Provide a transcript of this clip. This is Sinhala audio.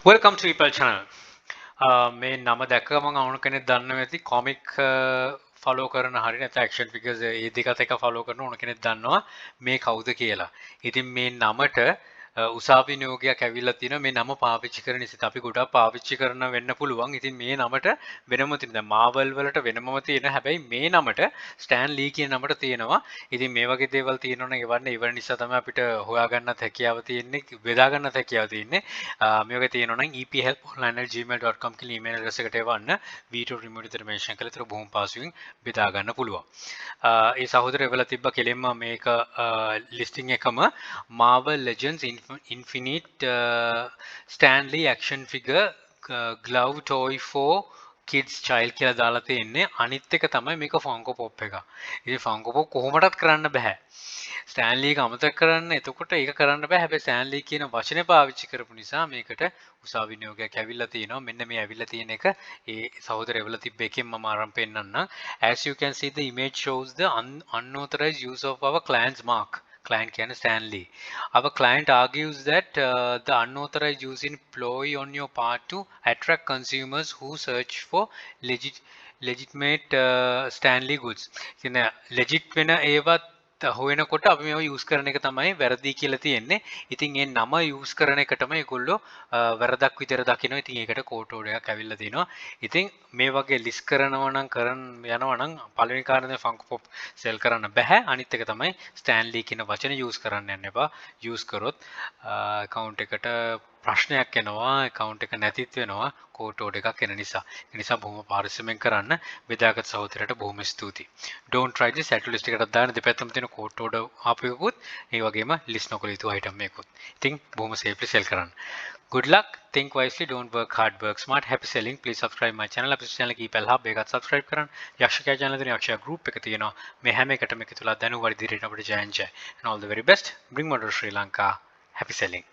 Welcome to People channel. මේ නම දැක්ක මම අනුන කෙනෙක් දන්නවා ඇති කොමික් ෆලෝ කරන හරි නැත්නම් ඇක්ෂන් ෆිගර්ස් ඒ දෙකත් එක ෆලෝ කරන ඕන කෙනෙක් දන්නවා මේ කවුද කියලා. ඉතින් මේ නමට උසාවි නියෝගයක් ඇවිල්ලා තිනවා මේ නම පාවිච්චි කරන නිසා අපි ගොඩක් පාවිච්චි කරන වෙන්න පුළුවන්. ඉතින් මේ නමට වෙනම තියෙන දැන් මාවල් වලට වෙනමම තියෙන හැබැයි මේ නමට ස්ටෑන් ලී කියන නමට තියෙනවා. ඉතින් මේ වගේ දේවල් තියෙනවනම් ඒවන්නේ ඉවර නිසා තමයි අපිට හොයාගන්නත් හැකියාව තියෙන්නේ, බෙදා ගන්නත් හැකියාව තියෙන්නේ. මේ වගේ තියෙනවනම් ephelponline@gmail.com කියලා ඊමේල් ඇඩ්‍රස් එකට එවන්න වීඩියෝ රිමෝට් විතර මෙන්ෂන් කරලා ඒතර බොහොම පහසුවෙන් බෙදා ගන්න පුළුවන්. ඒ සහෝදරය එවලා තිබ්බ කෙලින්ම මේක ලිස්ටිං එකම Marvel Legends Infinite Stanley action figure glove toy for kids child කියලා දාලා තියෙන්නේ. අනිත් එක තමයි මේක ෆංකෝ පොප් එක. ඉතින් ෆංකෝ පොප් කොහොමදත් කරන්න බෑ. ස්ටෑන්ලී එක අමතක කරන්න එතකොට ඒක කරන්න බෑ. හැබැයි ස්ටෑන්ලී කියන වචනේ පාවිච්චි කරපු නිසා මේකට උසාවි නියෝගයක් ඇවිල්ලා තිනවා. මෙන්න මේ ඇවිල්ලා තියෙන එක ඒ සහෝදරය එවලා තිබ්බ එකෙන් මම අරන් පෙන්නන්නම්. As you can see the image shows the unauthorized use of our client's mark. Client can Stanley. Our client argues that the unauthorized use in ploy on your part to attract consumers who search for legitimate Stanley goods. කියන්නේ legit වෙන ඒවත් හොයනකොට අපි මේව යූස් කරන එක තමයි වැරදි කියලා තියෙන්නේ. ඉතින් ඒ නම යූස් කරන එකටම ඒගොල්ලෝ වැරදක් විතර දකිනවා. ඉතින් ඒකට කෝට් ඕඩර් එකක් ඇවිල්ලා තිනවා. ඉතින් මේ වගේ ලිස්ට් කරනවා නම් යනවා නම් පළවෙනි කාරණේ ෆංකෝ පොප් සෙල් කරන්න බෑ. අනිත් එක තමයි ස්ටෑන්ලී කියන වචනේ යූස් කරන්න යන්න එපා. යූස් කරොත් account එකට ප්‍රශ්නයක් එනවා, account එක නැතිත් වෙනවා කෝට් ඕඩර් එකක් එන නිසා. ඒ නිසා බොහොම පාරිස්සමෙන් කරන්න. බෙදාගත් සහෝදරයට බොහොම ස්තුතියි. Don't try this at list එකකට දාන්න දෙපැත්තම තියෙන කෝට් ඕඩර් ආපු එකකුත් ඒ වගේම ලිස්ට් නොකළ යුතු item එකකුත්. ඉතින් බොහොම safely sell කරන්න. Good luck. Think wisely. Don't work hard. Work smart. Happy selling. Please subscribe my channel. අපේ channel එකේ ඊපල් hub එකත් subscribe කරන්න. යක්ෂකයා channel එකේ යක්ෂයා group එක තියෙනවා. මේ හැම එකටම එකතුලා දැනුවරි දිරේට අපිට ජයන් ජය. And all the very best. Bring model Sri Lanka. Happy selling.